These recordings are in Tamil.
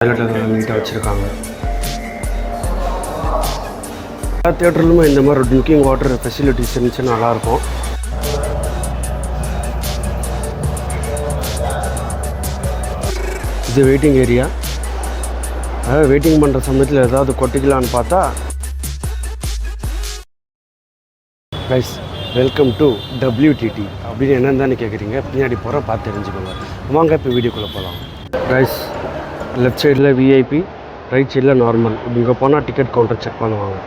டாய்லெட் நீட்டாக வச்சுருக்காங்க. எல்லா தியேட்டர்லையுமே இந்த மாதிரி ட்ரிங்கிங் வாட்டர் ஃபெசிலிட்டிஸ் இருந்துச்சுன்னா நல்லாயிருக்கும். இது வெயிட்டிங் ஏரியா. அதாவது வெயிட்டிங் பண்ணுற சமயத்தில் ஏதாவது கொட்டிக்கலான்னு பார்த்தா, கைஸ் வெல்கம் டு WTT அப்படின்னு என்னன்னு தானே கேட்குறீங்க. பின்னாடி போகிற பார்த்து தெரிஞ்சுக்கோங்க. வாங்க இப்போ வீடியோக்குள்ளே போகலாம். கைஸ் லெஃப்ட் சைடில் விஐபி, ரைட் சைடில் நார்மல். இங்கே போனால் டிக்கெட் கவுண்டர் செக் பண்ணுவாங்க.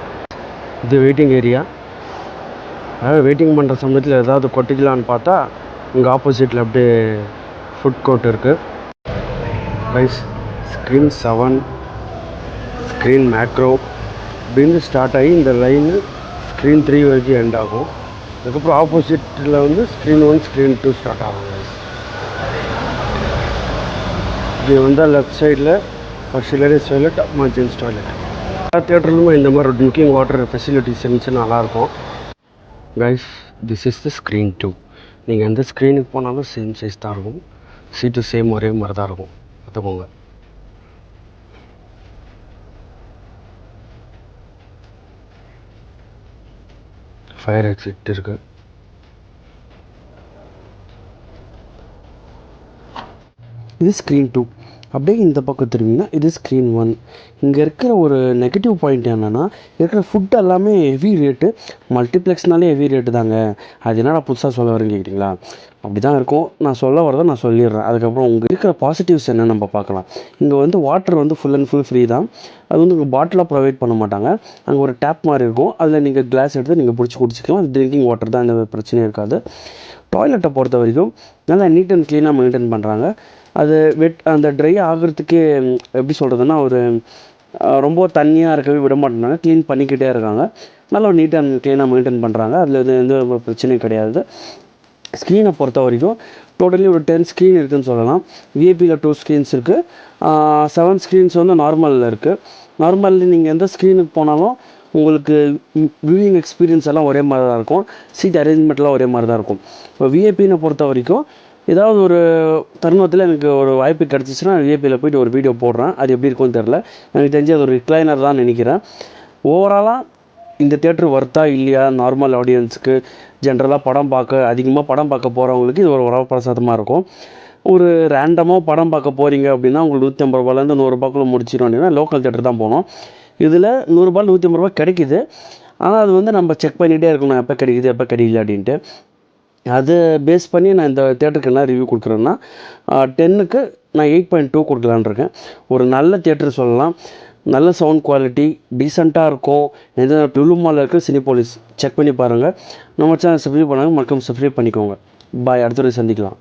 இது வெயிட்டிங் ஏரியா. அதாவது வெயிட்டிங் பண்ணுற சமயத்தில் ஏதாவது கொட்டிக்கலான்னு பார்த்தா, இங்கே ஆப்போசிட்டில் அப்படியே ஃபுட் கோர்ட் இருக்குது. கைஸ் ஸ்க்ரீன் 7, ஸ்க்ரீன் மேக்ரோ அப்படின்னு ஸ்டார்ட் ஆகி இந்த லைனு ஸ்க்ரீன் 3 வரைக்கும் எண்ட் ஆகும். அதுக்கப்புறம் ஆப்போசிட்டில் வந்து ஸ்க்ரீன் 1, ஸ்க்ரீன் 2 ஸ்டார்ட் ஆகும். இது வந்து லெஃப்ட் சைடில் ஆக்சிலரி டாய்லெட், எமர்ஜென்சி டாய்லெட். எல்லா தியேட்டர்லையுமே இந்த மாதிரி ட்ரிங்கிங் வாட்டர் ஃபெசிலிட்டிஸ் இருந்துச்சுன்னா நல்லாயிருக்கும். Guys this is the screen 2. நீங்கள் எந்த ஸ்க்ரீனுக்கு போனாலும் சேம் சைஸ் தான் இருக்கும். சீட்டு சேம் ஒரே மாதிரி தான் இருக்கும். பார்த்துக்கோங்க. ஃபயர் எக்ஸிட் இருக்குது. இது ஸ்க்ரீன் 2. அப்படியே இந்த பக்கம் திரும்பிங்கன்னா இது ஸ்க்ரீன் 1. இங்கே இருக்கிற ஒரு நெகட்டிவ் பாயிண்ட் என்னென்னா, இருக்கிற ஃபுட் எல்லாமே ஹெவி ரேட்டு. மல்டிப்ளெக்ஸ்னாலே ஹெவி ரேட்டு தாங்க. அது என்னடா புதுசாக சொல்ல வரேன்னு கேட்குறீங்களா? அப்படி தான் இருக்கும். நான் சொல்ல வரதை நான் சொல்லிடுறேன். அதுக்கப்புறம் உங்கள் இருக்கிற பாசிட்டிவ்ஸ் என்ன நம்ம பார்க்கலாம். இங்கே வந்து வாட்டர் வந்து ஃபுல் அண்ட் ஃபுல் ஃப்ரீ தான். அது வந்து உங்கள் பாட்டிலாக ப்ரொவைட் பண்ண மாட்டாங்க. அங்கே ஒரு டேப் மாதிரி இருக்கும். அதில் நீங்கள் கிளாஸ் எடுத்து நீங்கள் பிடிச்சி குடிச்சிக்கலாம். அது ட்ரிங்கிங் வாட்டர் தான், எந்த பிரச்சனையும் இருக்காது. டாய்லெட்டை பொறுத்த வரைக்கும் நல்லா நீட் அண்ட் க்ளீனாக மெயின்டைன் பண்ணுறாங்க. அது அந்த ட்ரை ஆகிறதுக்கு எப்படி சொல்கிறதுன்னா, ஒரு ரொம்ப தண்ணியாக இருக்கவே விட மாட்டேங்கிறாங்க. க்ளீன் பண்ணிக்கிட்டே இருக்காங்க. நல்லா நீட் அண்ட் க்ளீனாக மெயின்டைன் பண்ணுறாங்க. அதில் எந்த பிரச்சனையும் கிடையாது. ஸ்க்ரீனை பொறுத்த வரைக்கும் டோட்டலி ஒரு 10 ஸ்க்ரீன் இருக்குதுன்னு சொல்லலாம். விஐபியில் 2 ஸ்க்ரீன்ஸ் இருக்குது. 7 ஸ்க்ரீன்ஸ் வந்து நார்மலில் இருக்குது. நார்மலில் நீங்கள் எந்த ஸ்க்ரீனுக்கு போனாலும் உங்களுக்கு வியூவிங் எக்ஸ்பீரியன்ஸ் எல்லாம் ஒரே மாதிரி தான் இருக்கும். சீட் அரேஞ்ச்மெண்ட்லாம் ஒரே மாதிரி தான் இருக்கும். இப்போ விஐபின்னு பொறுத்த வரைக்கும் ஏதாவது ஒரு தருணத்தில் எனக்கு ஒரு வாய்ப்பு கிடச்சிச்சின்னா விஐபியில் போய்ட்டு ஒரு வீடியோ போடுறேன். அது எப்படி இருக்கும்னு தெரில. எனக்கு தெரிஞ்சு அது ஒரு ரிக்ளைனர் தான் நினைக்கிறேன். ஓவராலாக இந்த தேட்டர் ஒர்த்தா இல்லையா, நார்மல் ஆடியன்ஸுக்கு, ஜென்ரலாக அதிகமாக படம் பார்க்க போகிறவங்களுக்கு இது ஒரு வரப்பிரசாதமாக இருக்கும். ஒரு ரேண்டமாக படம் பார்க்க போகிறீங்க அப்படின்னா உங்களுக்கு 150 ரூபாயிலேருந்து 100 ரூபாய்க்குள்ளே முடிச்சிடும் அப்படின்னா லோக்கல் தேட்டர் தான் போகணும். இதில் 100 ரூபாயில் 150 ரூபா கிடைக்குது. ஆனால் அது வந்து நம்ம செக் பண்ணிகிட்டே இருக்கணும், எப்போ கிடைக்குது எப்போ கிடைக்கல அப்படின்ட்டு. அதை பேஸ் பண்ணி நான் இந்த தேட்டருக்கு என்ன ரிவ்யூ கொடுக்குறேன்னா, 10க்கு நான் 8.2 கொடுக்கலான்னு இருக்கேன். ஒரு நல்ல தேட்டர் சொல்லலாம். நல்ல சவுண்ட் குவாலிட்டி டீசெண்டாக இருக்கும். எந்த லுலு மாலில் இருக்குது சினிபோலிஸ், செக் பண்ணி பாருங்கள். நம்ம சேனல் சப்ஸ்கிரைப் பண்ணாங்க, மறக்காம சப்ஸ்கிரைப் பண்ணிக்கோங்க. பாய். அடுத்த சந்திக்கலாம்.